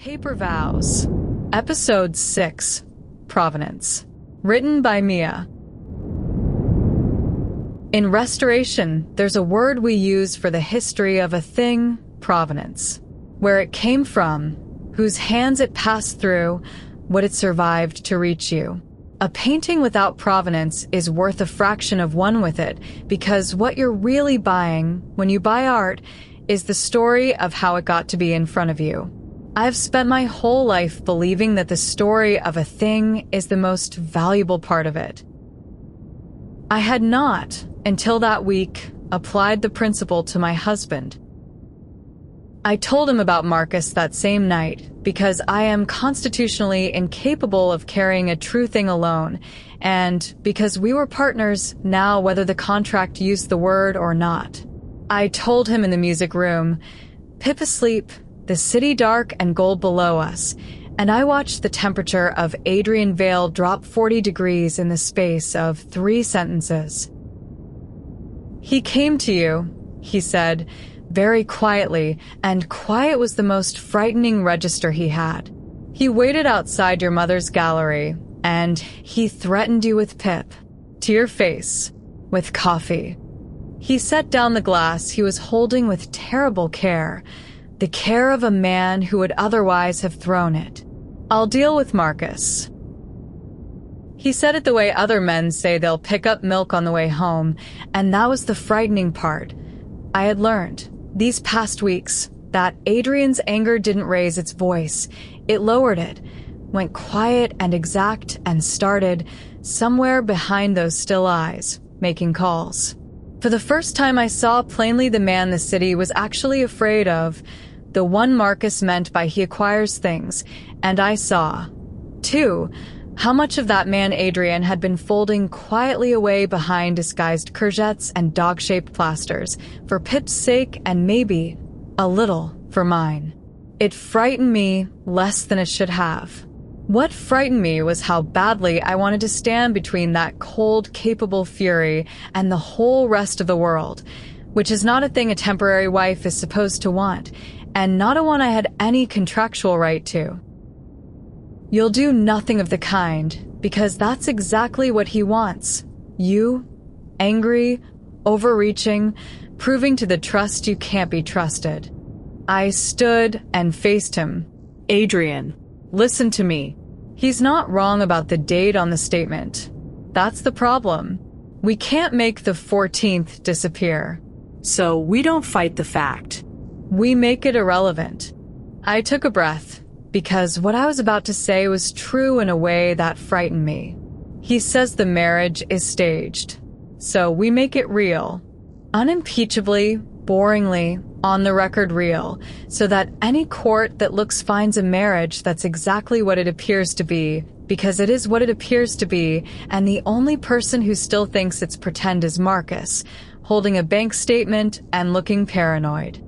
Paper Vows, Episode 6, Provenance, written by Mia. In Restoration, there's a word we use for the history of a thing, provenance, where it came from, whose hands it passed through, what it survived to reach you. A painting without provenance is worth a fraction of one with it, because what you're really buying, when you buy art, is the story of how it got to be in front of you. I've spent my whole life believing that the story of a thing is the most valuable part of it. I had not, until that week, applied the principle to my husband. I told him about Marcus that same night because I am constitutionally incapable of carrying a true thing alone, and because we were partners now whether the contract used the word or not. I told him in the music room, Pip asleep, the city dark and gold below us, and I watched the temperature of Adrian Vale drop 40 degrees in the space of 3 sentences. He came to you, he said, very quietly, and quiet was the most frightening register he had. He waited outside your mother's gallery, and he threatened you with Pip, to your face, with coffee. He set down the glass he was holding with terrible care, the care of a man who would otherwise have thrown it. I'll deal with Marcus. He said it the way other men say they'll pick up milk on the way home, and that was the frightening part. I had learned, these past weeks, that Adrian's anger didn't raise its voice. It lowered it, went quiet and exact, and started, somewhere behind those still eyes, making calls. For the first time I saw plainly the man the city was actually afraid of, the one Marcus meant by he acquires things, and I saw, too, how much of that man Adrian had been folding quietly away behind disguised courgettes and dog-shaped plasters, for Pip's sake and maybe, a little, for mine. It frightened me less than it should have. What frightened me was how badly I wanted to stand between that cold, capable fury and the whole rest of the world, which is not a thing a temporary wife is supposed to want, and not a one I had any contractual right to. You'll do nothing of the kind, because that's exactly what he wants. You, angry, overreaching, proving to the trust you can't be trusted. I stood and faced him. Adrian, listen to me. He's not wrong about the date on the statement. That's the problem. We can't make the 14th disappear. So we don't fight the fact. We make it irrelevant. I took a breath, because what I was about to say was true in a way that frightened me. He says the marriage is staged, so we make it real. Unimpeachably, boringly, on the record real, so that any court that looks finds a marriage that's exactly what it appears to be, because it is what it appears to be, and the only person who still thinks it's pretend is Marcus, holding a bank statement and looking paranoid.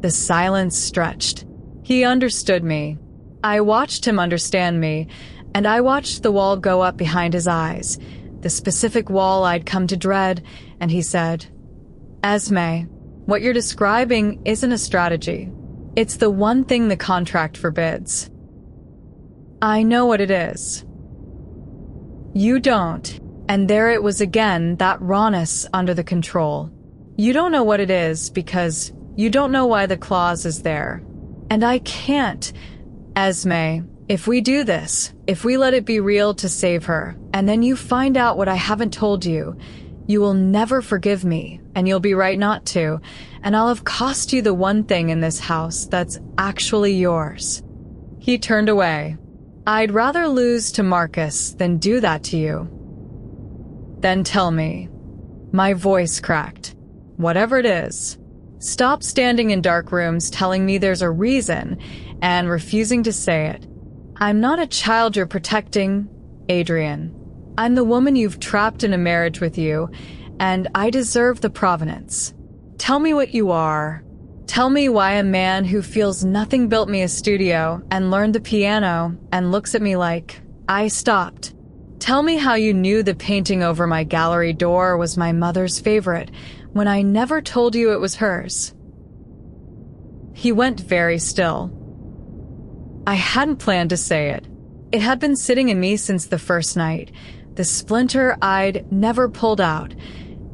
The silence stretched. He understood me. I watched him understand me, and I watched the wall go up behind his eyes, the specific wall I'd come to dread, and he said, Esme, what you're describing isn't a strategy. It's the one thing the contract forbids. I know what it is. You don't, and there it was again, that rawness under the control. You don't know what it is because you don't know why the clause is there. And I can't. Esme, if we do this, if we let it be real to save her, and then you find out what I haven't told you, you will never forgive me, and you'll be right not to, and I'll have cost you the one thing in this house that's actually yours. He turned away. I'd rather lose to Marcus than do that to you. Then tell me. My voice cracked. Whatever it is. Stop standing in dark rooms telling me there's a reason and refusing to say it. I'm not a child you're protecting, Adrian. I'm the woman you've trapped in a marriage with you, and I deserve the provenance. Tell me what you are. Tell me why a man who feels nothing built me a studio and learned the piano and looks at me like I stopped. Tell me how you knew the painting over my gallery door was my mother's favorite when I never told you it was hers. He went very still. I hadn't planned to say it. It had been sitting in me since the first night, the splinter I'd never pulled out.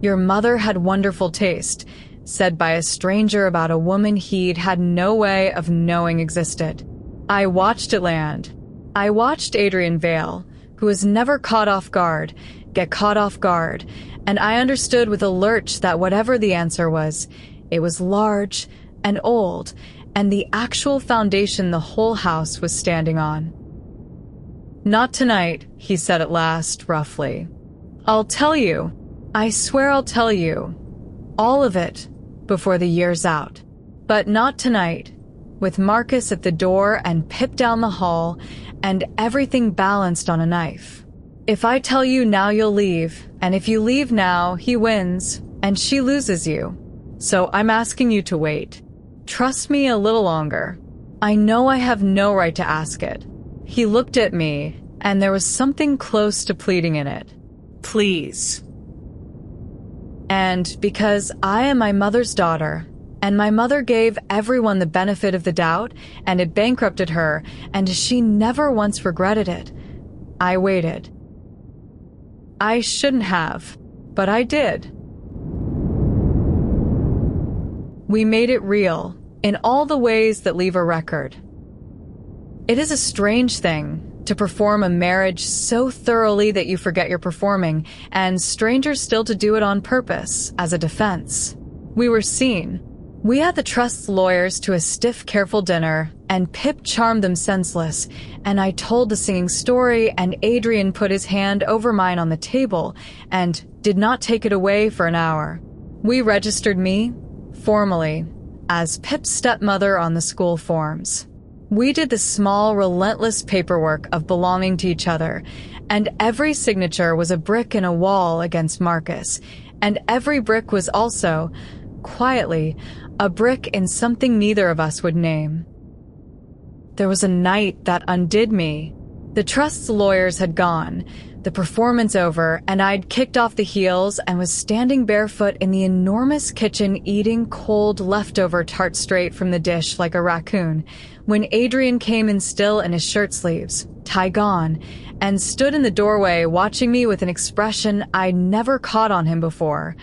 Your mother had wonderful taste, said by a stranger about a woman he'd had no way of knowing existed. I watched it land. I watched Adrian Vale, who was never caught off guard, get caught off guard, and I understood with a lurch that whatever the answer was, it was large and old, and the actual foundation the whole house was standing on. Not tonight, he said at last, roughly. I'll tell you. I swear I'll tell you. All of it, before the year's out. But not tonight, with Marcus at the door and Pip down the hall, and everything balanced on a knife. If I tell you now, you'll leave, and if you leave now, he wins, and she loses you. So I'm asking you to wait. Trust me a little longer. I know I have no right to ask it. He looked at me, and there was something close to pleading in it. Please. And because I am my mother's daughter, and my mother gave everyone the benefit of the doubt, and it bankrupted her, and she never once regretted it, I waited. I shouldn't have, but I did. We made it real, in all the ways that leave a record. It is a strange thing to perform a marriage so thoroughly that you forget you're performing, and stranger still to do it on purpose, as a defense. We were seen. We had the trust's lawyers to a stiff, careful dinner, and Pip charmed them senseless, and I told the singing story, and Adrian put his hand over mine on the table, and did not take it away for an hour. We registered me, formally, as Pip's stepmother on the school forms. We did the small, relentless paperwork of belonging to each other, and every signature was a brick in a wall against Marcus, and every brick was also, quietly, a brick in something neither of us would name. There was a night that undid me. The trust's lawyers had gone, the performance over, and I'd kicked off the heels and was standing barefoot in the enormous kitchen eating cold leftover tart straight from the dish like a raccoon, when Adrian came in still in his shirt sleeves, tie gone, and stood in the doorway watching me with an expression I'd never caught on him before.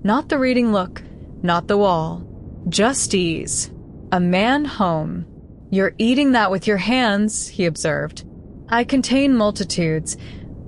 Not the reading look, not the wall. Just ease. A man home. You're eating that with your hands, he observed. I contain multitudes,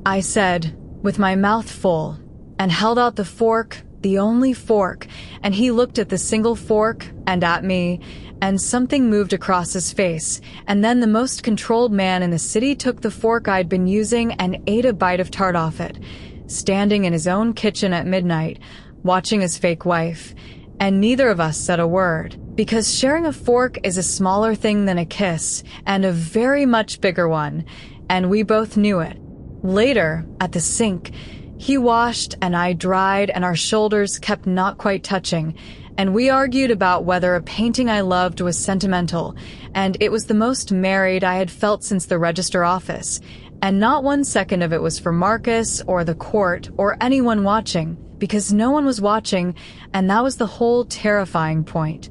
I said, with my mouth full, and held out the fork, the only fork, and he looked at the single fork and at me, and something moved across his face, and then the most controlled man in the city took the fork I'd been using and ate a bite of tart off it, standing in his own kitchen at midnight, watching his fake wife, and neither of us said a word, because sharing a fork is a smaller thing than a kiss, and a very much bigger one, and we both knew it. Later, at the sink, he washed and I dried, and our shoulders kept not quite touching, and we argued about whether a painting I loved was sentimental, and it was the most married I had felt since the register office, and not 1 second of it was for Marcus or the court or anyone watching, because no one was watching, and that was the whole terrifying point.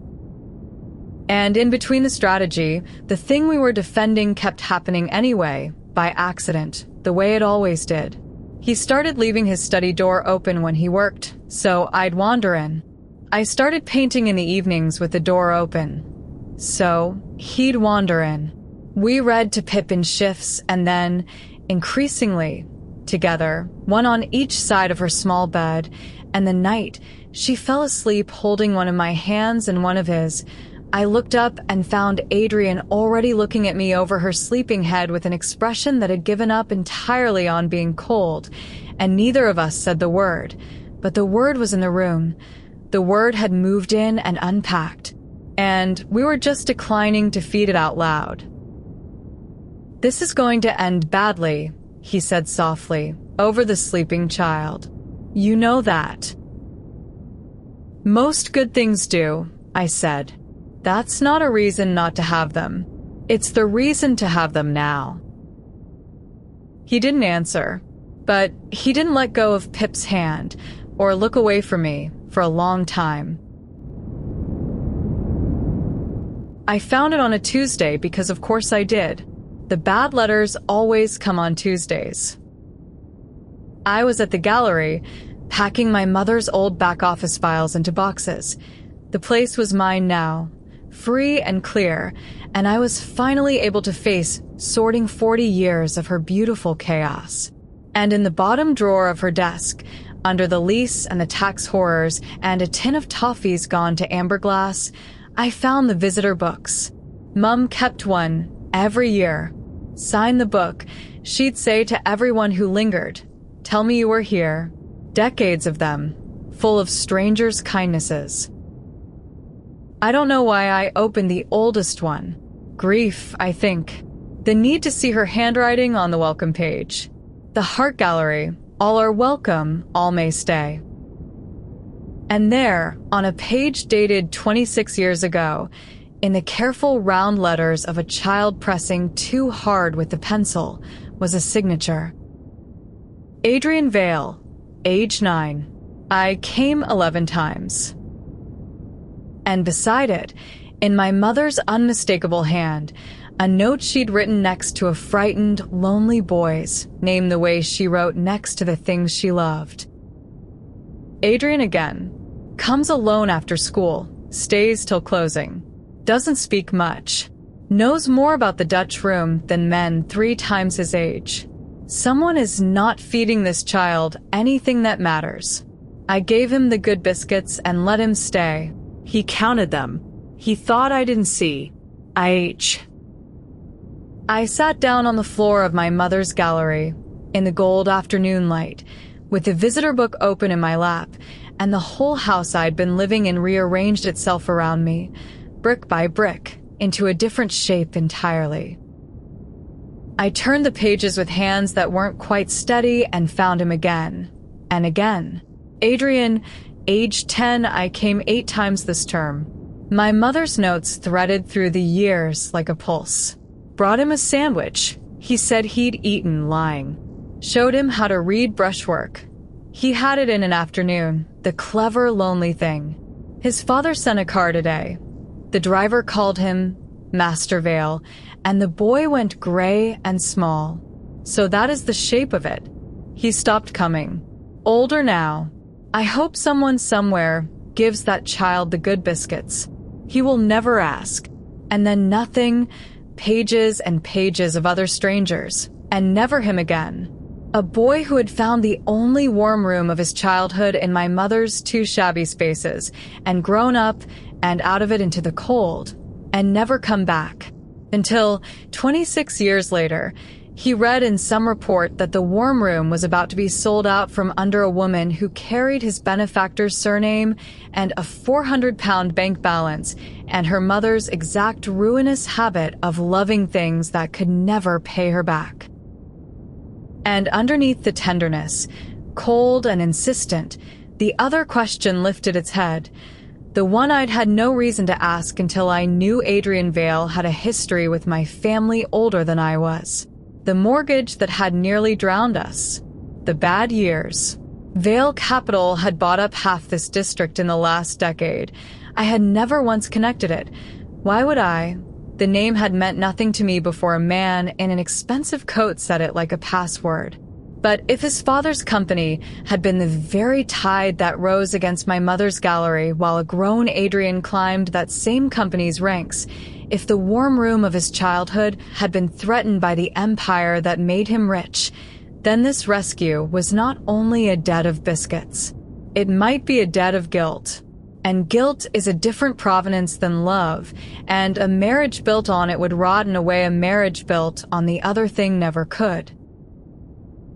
And in between the strategy, the thing we were defending kept happening anyway, by accident, the way it always did. He started leaving his study door open when he worked, so I'd wander in. I started painting in the evenings with the door open, so he'd wander in. We read to Pip in shifts, and then, increasingly, together, one on each side of her small bed, and the night she fell asleep holding one of my hands and one of his. I looked up and found Adrian already looking at me over her sleeping head with an expression that had given up entirely on being cold, and neither of us said the word, but the word was in the room. The word had moved in and unpacked, and we were just declining to feed it out loud. "This is going to end badly," he said softly, over the sleeping child. "You know that." "Most good things do," I said. "That's not a reason not to have them. It's the reason to have them now." He didn't answer, but he didn't let go of Pip's hand or look away from me for a long time. I found it on a Tuesday because of course I did. The bad letters always come on Tuesdays. I was at the gallery, packing my mother's old back office files into boxes. The place was mine now, free and clear, and I was finally able to face sorting 40 years of her beautiful chaos. And in the bottom drawer of her desk, under the lease and the tax horrors and a tin of toffees gone to amberglass, I found the visitor books. Mum kept one every year. Sign the book, she'd say to everyone who lingered, "Tell me you were here." Decades of them, full of strangers' kindnesses. I don't know why I opened the oldest one. Grief, I think. The need to see her handwriting on the welcome page. The Heart Gallery, all are welcome, all may stay. And there, on a page dated 26 years ago, in the careful round letters of a child pressing too hard with the pencil, was a signature. Adrian Vale, age 9. I came 11 times. And beside it, in my mother's unmistakable hand, a note she'd written next to a frightened, lonely boy's, named the way she wrote next to the things she loved. Adrian again. Comes alone after school, stays till closing. Doesn't speak much. Knows more about the Dutch room than men 3 times his age. Someone is not feeding this child anything that matters. I gave him the good biscuits and let him stay. He counted them. He thought I didn't see. I sat down on the floor of my mother's gallery, in the gold afternoon light, with the visitor book open in my lap, and the whole house I'd been living in rearranged itself around me, brick by brick, into a different shape entirely. I turned the pages with hands that weren't quite steady and found him again, and again. Adrian, age 10, I came 8 times this term. My mother's notes threaded through the years like a pulse. Brought him a sandwich. He said he'd eaten lying. Showed him how to read brushwork. He had it in an afternoon, the clever, lonely thing. His father sent a car today. The driver called him Master Vale, and the boy went gray and small. So that is the shape of it. He stopped coming. Older now. I hope someone somewhere gives that child the good biscuits. He will never ask. And then nothing, pages and pages of other strangers, and never him again. A boy who had found the only warm room of his childhood in my mother's 2 shabby spaces, and grown up and out of it into the cold, and never come back. Until 26 years later, he read in some report that the warm room was about to be sold out from under a woman who carried his benefactor's surname and a 400-pound bank balance, and her mother's exact ruinous habit of loving things that could never pay her back. And underneath the tenderness, cold and insistent, the other question lifted its head, the one I'd had no reason to ask until I knew Adrian Vale had a history with my family older than I was. The mortgage that had nearly drowned us. The bad years. Vale Capital had bought up half this district in the last decade. I had never once connected it. Why would I? The name had meant nothing to me before a man in an expensive coat said it like a password. But if his father's company had been the very tide that rose against my mother's gallery while a grown Adrian climbed that same company's ranks, if the warm room of his childhood had been threatened by the empire that made him rich, then this rescue was not only a debt of biscuits. It might be a debt of guilt. And guilt is a different provenance than love, and a marriage built on it would rot in a way a marriage built on the other thing never could.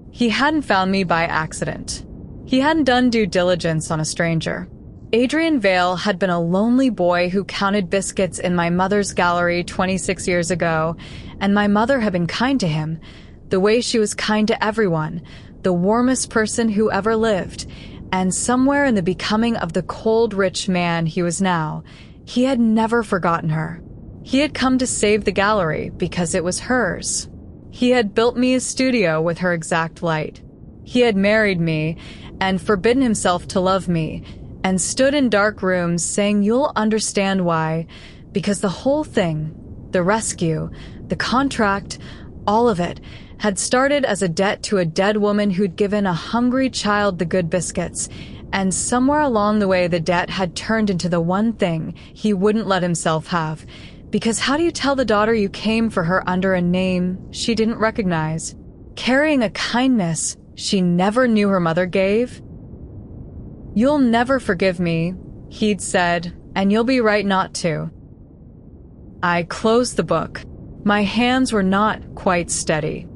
He hadn't found me by accident. He hadn't done due diligence on a stranger. Adrian Vale had been a lonely boy who counted biscuits in my mother's gallery 26 years ago, and my mother had been kind to him, the way she was kind to everyone, the warmest person who ever lived. And somewhere in the becoming of the cold, rich man he was now, he had never forgotten her. He had come to save the gallery because it was hers. He had built me a studio with her exact light. He had married me and forbidden himself to love me, and stood in dark rooms saying, "You'll understand why," Because the whole thing, the rescue, the contract, all of it, had started as a debt to a dead woman who'd given a hungry child the good biscuits, and somewhere along the way the debt had turned into the one thing he wouldn't let himself have. Because how do you tell the daughter you came for her under a name she didn't recognize? Carrying a kindness she never knew her mother gave? "You'll never forgive me," he'd said, "and you'll be right not to." I closed the book. My hands were not quite steady.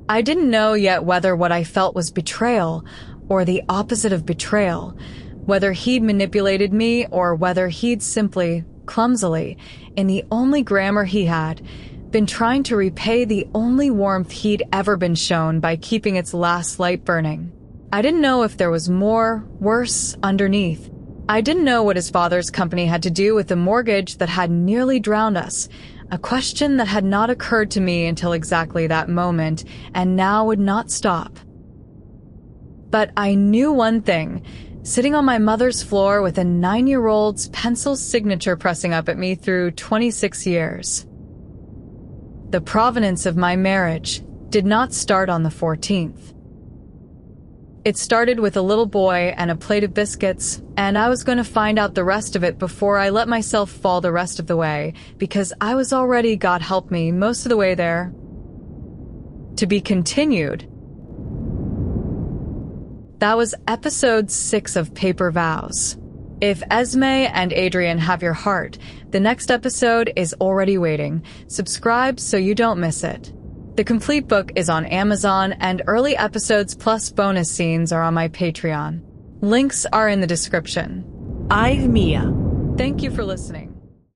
I didn't know yet whether what I felt was betrayal or the opposite of betrayal, whether he'd manipulated me or whether he'd simply, clumsily, in the only grammar he had, been trying to repay the only warmth he'd ever been shown by keeping its last light burning. I didn't know if there was more, worse, underneath. I didn't know what his father's company had to do with the mortgage that had nearly drowned us, a question that had not occurred to me until exactly that moment, and now would not stop. But I knew one thing, sitting on my mother's floor with a 9-year-old's pencil signature pressing up at me through 26 years. The provenance of my marriage did not start on the 14th. It started with a little boy and a plate of biscuits, and I was going to find out the rest of it before I let myself fall the rest of the way, because I was already, God help me, most of the way there. To be continued. That was episode 6 of Paper Vows. If Esme and Adrian have your heart, the next episode is already waiting. Subscribe so you don't miss it. The complete book is on Amazon, and early episodes plus bonus scenes are on my Patreon. Links are in the description. I'm Mia. Thank you for listening.